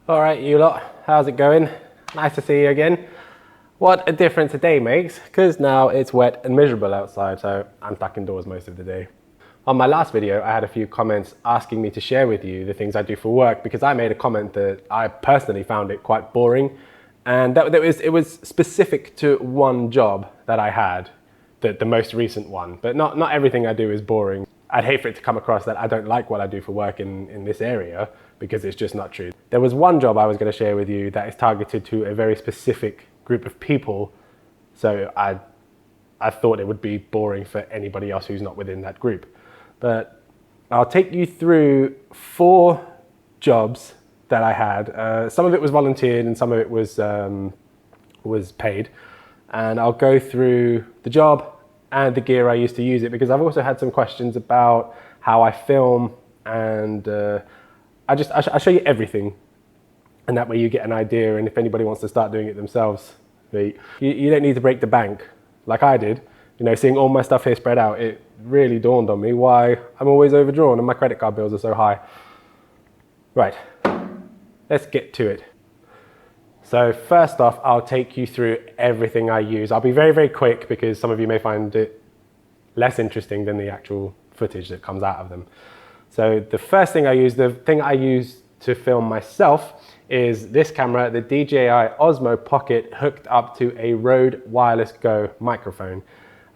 All right, you lot, how's it going? Nice to see you again. What a difference a day makes, because now it's wet and miserable outside, so I'm stuck indoors most of the day. On my last video, I had a few comments asking me to share with you the things I do for work, because I made a comment that I personally found it quite boring, and it was specific to one job that I had, the most recent one, but not everything I do is boring. I'd hate for it to come across that I don't like what I do for work in this area, because it's just not true. There was one job I was going to share with you that is targeted to a very specific group of people, so I thought it would be boring for anybody else who's not within that group. But I'll take you through 4 jobs that I had. Some of it was volunteered and some of it was paid. And I'll go through the job and the gear I used to use it, because I've also had some questions about how I film, and I'll show you everything, and that way you get an idea, and if anybody wants to start doing it themselves, you don't need to break the bank like I did. You know, seeing all my stuff here spread out, it really dawned on me why I'm always overdrawn and my credit card bills are so high. Right, let's get to it. So first off, I'll take you through everything I use. I'll be very, very quick, because some of you may find it less interesting than the actual footage that comes out of them. So the first thing I use, the thing I use to film myself, is this camera, the DJI Osmo Pocket, hooked up to a Rode Wireless Go microphone.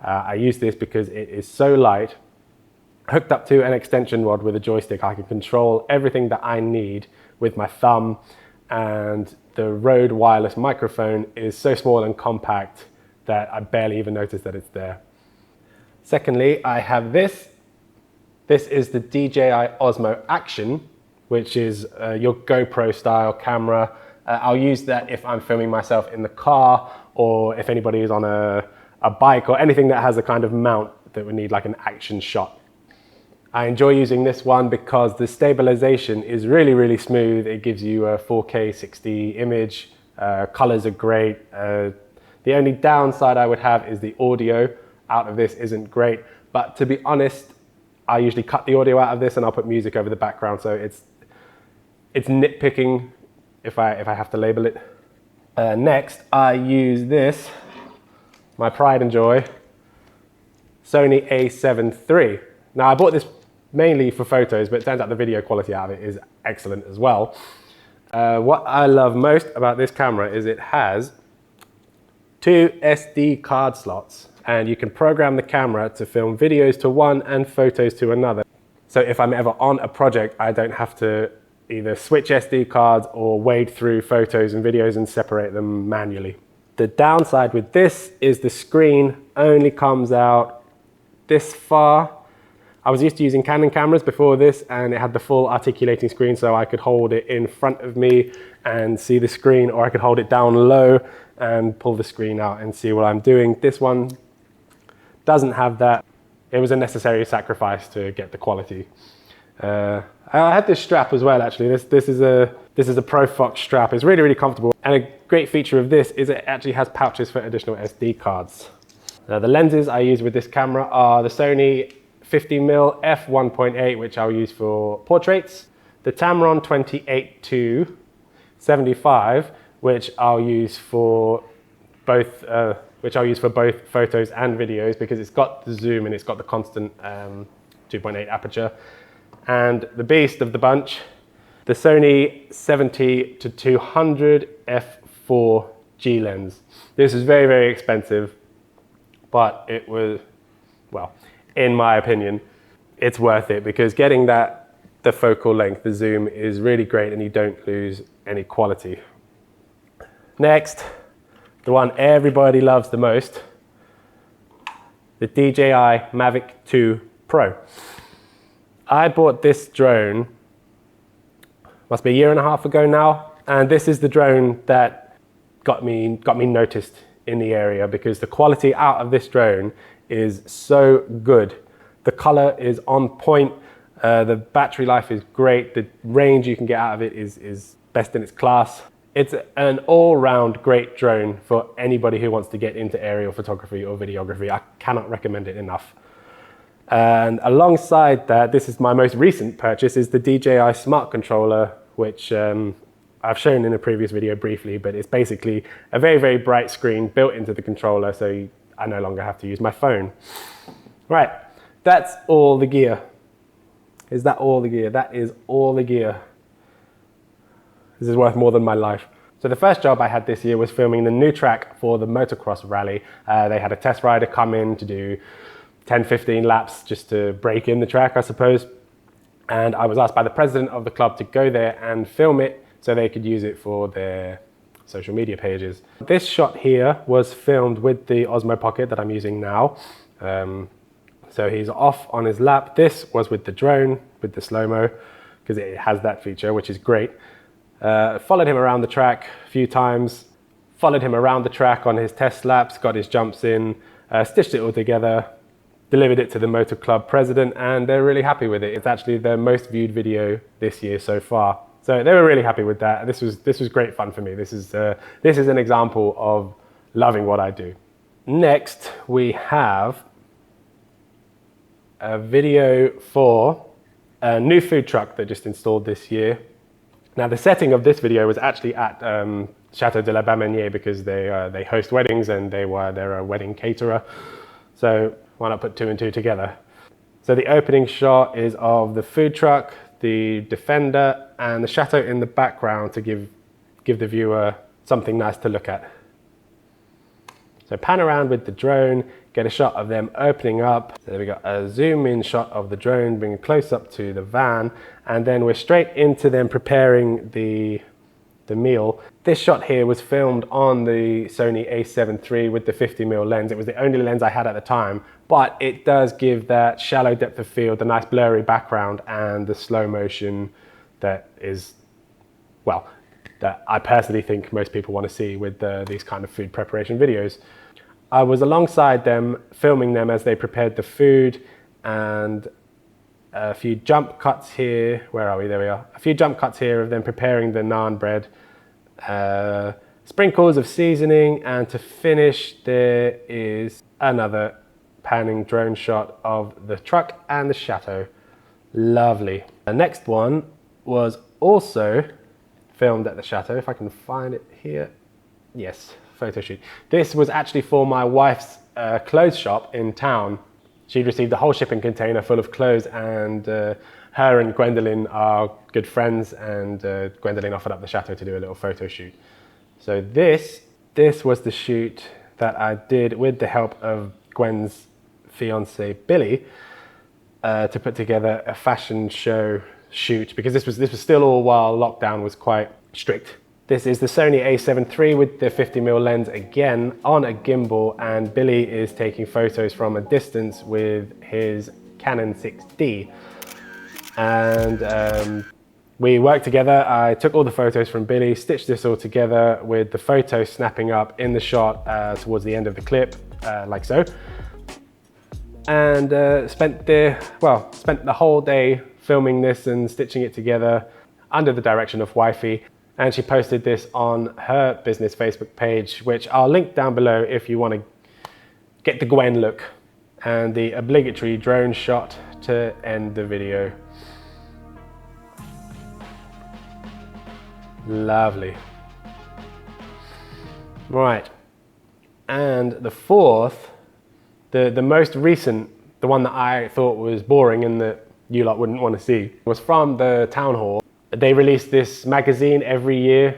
I use this because it is so light. Hooked up to an extension rod with a joystick, I can control everything that I need with my thumb, and the Rode wireless microphone is so small and compact that I barely even notice that it's there. Secondly, I have this. This is the DJI Osmo Action, which is your GoPro style camera. I'll use that if I'm filming myself in the car, or if anybody is on a bike, or anything that has a kind of mount that would need like an action shot. I enjoy using this one because the stabilization is really, really smooth. It gives you a 4K 60 image. Colors are great. The only downside I would have is the audio out of this isn't great, but to be honest, I usually cut the audio out of this and I'll put music over the background, so it's nitpicking if I have to label it. Next, I use this, my pride and joy, Sony a7 III. Now, I bought this mainly for photos, but it turns out the video quality out of it is excellent as well. What I love most about this camera is it has 2 SD card slots, and you can program the camera to film videos to one and photos to another. So if I'm ever on a project, I don't have to either switch SD cards or wade through photos and videos and separate them manually. The downside with this is the screen only comes out this far. I was used to using Canon cameras before this, and it had the full articulating screen, so I could hold it in front of me and see the screen, or I could hold it down low and pull the screen out and see what I'm doing. This one doesn't have that. It was a necessary sacrifice to get the quality. I had this strap as well, actually. This is a Profox strap. It's really, really comfortable. And a great feature of this is it actually has pouches for additional SD cards. The lenses I use with this camera are the Sony 50mm f1.8, which I'll use for portraits. The Tamron 28-75, which I'll use for both photos and videos, because it's got the zoom and it's got the constant 2.8 aperture. And the beast of the bunch, the Sony 70-200 f4 G lens. This is very, very expensive, but it was, well, in my opinion, it's worth it, because getting the focal length, the zoom, is really great and you don't lose any quality. Next, the one everybody loves the most, the DJI Mavic 2 Pro. I bought this drone, must be a 1.5 years ago now, and this is the drone that got me noticed in the area, because the quality out of this drone is so good. The color is on point, the battery life is great, the range you can get out of it is best in its class. It's an all-round great drone for anybody who wants to get into aerial photography or videography. I cannot recommend it enough. And alongside that, this is my most recent purchase, is the DJI Smart controller, which I've shown in a previous video briefly, but it's basically a very, very bright screen built into the controller, so I no longer have to use my phone. Right, that's all the gear. Is that all the gear? That is all the gear. This is worth more than my life. So the first job I had this year was filming the new track for the motocross rally. They had a test rider come in to do 10, 15 laps just to break in the track, I suppose. And I was asked by the president of the club to go there and film it so they could use it for their social media pages. This shot here was filmed with the Osmo Pocket that I'm using now. So he's off on his lap. This was with the drone, with the slow-mo, because it has that feature, which is great. Followed him around the track a few times, followed him around the track on his test laps, got his jumps in, stitched it all together, delivered it to the Motor Club president, and they're really happy with it. It's actually their most viewed video this year so far. So they were really happy with that. This was great fun for me. This is an example of loving what I do. Next, we have a video for a new food truck that just installed this year. Now, the setting of this video was actually at Chateau de la Bamenière because they host weddings and they're a wedding caterer. So why not put two and two together? So the opening shot is of the food truck, the Defender, and the chateau in the background to give the viewer something nice to look at. So pan around with the drone, get a shot of them opening up. So we got a zoom in shot of the drone, bring it close up to the van, and then we're straight into them preparing the meal. This shot here was filmed on the Sony a7 III with the 50mm lens. It was the only lens I had at the time, but it does give that shallow depth of field, the nice blurry background, and the slow motion that is, well, that I personally think most people want to see with these kind of food preparation videos. I was alongside them, filming them as they prepared the food, and a few jump cuts here. Where are we? There we are. A few jump cuts here of them preparing the naan bread. Sprinkles of seasoning, and to finish there is another panning drone shot of the truck and the chateau. Lovely. The next one was also filmed at the chateau, if I can find it here. Yes, photo shoot. This was actually for my wife's clothes shop in town. She'd received a whole shipping container full of clothes, and her and Gwendolyn are good friends, and Gwendolyn offered up the chateau to do a little photo shoot. So this was the shoot that I did with the help of Gwen's fiance Billy to put together a fashion show shoot, because this was still all while lockdown was quite strict. This is the Sony a7 III with the 50mm lens again on a gimbal, and Billy is taking photos from a distance with his Canon 6D. And we worked together. I took all the photos from Billy, stitched this all together with the photo snapping up in the shot towards the end of the clip, like so. And spent the whole day filming this and stitching it together under the direction of Wifey. And she posted this on her business Facebook page, which I'll link down below if you want to get the Gwen look. And the obligatory drone shot to end the video. Lovely. Right. And the fourth, the most recent, the one that I thought was boring and that you lot wouldn't want to see, was from the town hall. They release this magazine every year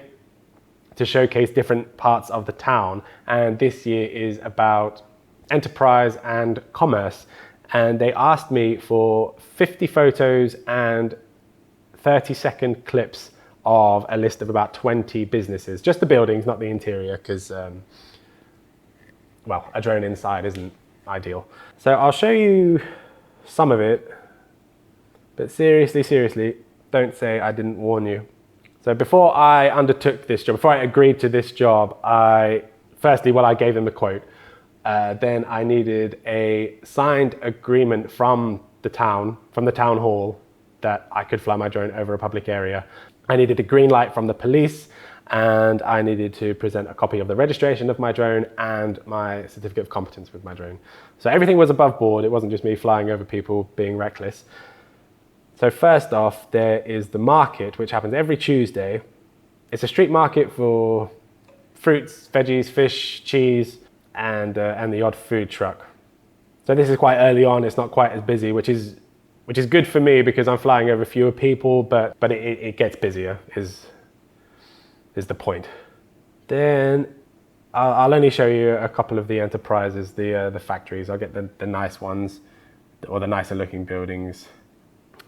to showcase different parts of the town, and this year is about enterprise and commerce. And they asked me for 50 photos and 30-second clips of a list of about 20 businesses, just the buildings, not the interior, because well, a drone inside isn't ideal. So I'll show you some of it, but seriously, don't say I didn't warn you. So before I undertook this job, before I agreed to this job, I gave them a quote. Then I needed a signed agreement from the town hall that I could fly my drone over a public area. I needed a green light from the police, and I needed to present a copy of the registration of my drone and my certificate of competence with my drone. So everything was above board. It wasn't just me flying over people being reckless. So first off, there is the market, which happens every Tuesday It's a street market for fruits, veggies, fish, cheese, and the odd food truck. So this is quite early on. It's not quite as busy, which is good for me because I'm flying over fewer people, but it gets busier is the point. Then I'll only show you a couple of the enterprises, the factories. I'll get the nice ones, or the nicer looking buildings.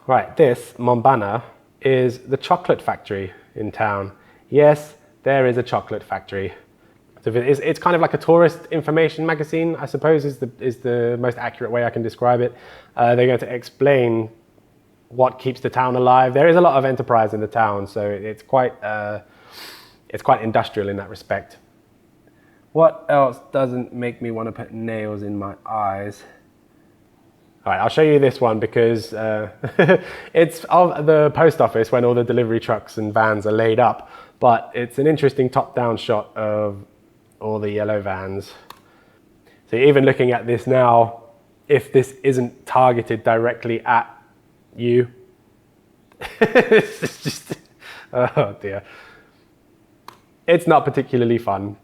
Right, this Mombana is the chocolate factory in town. Yes, there is a chocolate factory. So it's kind of like a tourist information magazine, I suppose is the most accurate way I can describe it. They're going to explain what keeps the town alive. There is a lot of enterprise in the town, so it's quite industrial in that respect. What else doesn't make me want to put nails in my eyes? All right, I'll show you this one because it's of the post office when all the delivery trucks and vans are laid up, but it's an interesting top-down shot of all the yellow vans. So even looking at this now, if this isn't targeted directly at you, it's just, oh dear. It's not particularly fun.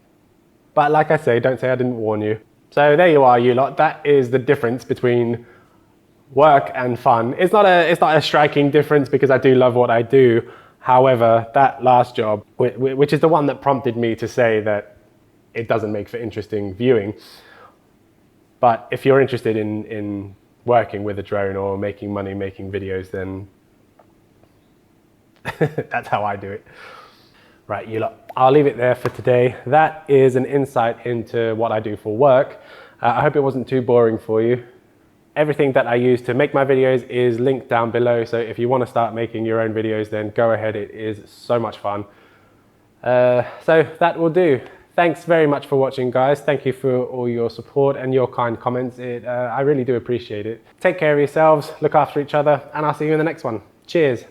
But like I say, don't say I didn't warn you. So there you are, you lot. That is the difference between work and fun. It's not a striking difference because I do love what I do. However, that last job, which is the one that prompted me to say that it doesn't make for interesting viewing. But if you're interested in working with a drone or making money making videos, then that's how I do it. Right, you lot, I'll leave it there for today. That is an insight into what I do for work. I hope it wasn't too boring for you. Everything that I use to make my videos is linked down below, so if you want to start making your own videos, then go ahead. It is so much fun. So that will do. Thanks very much for watching, guys. Thank you for all your support and your kind comments. I really do appreciate it. Take care of yourselves, look after each other, and I'll see you in the next one. Cheers.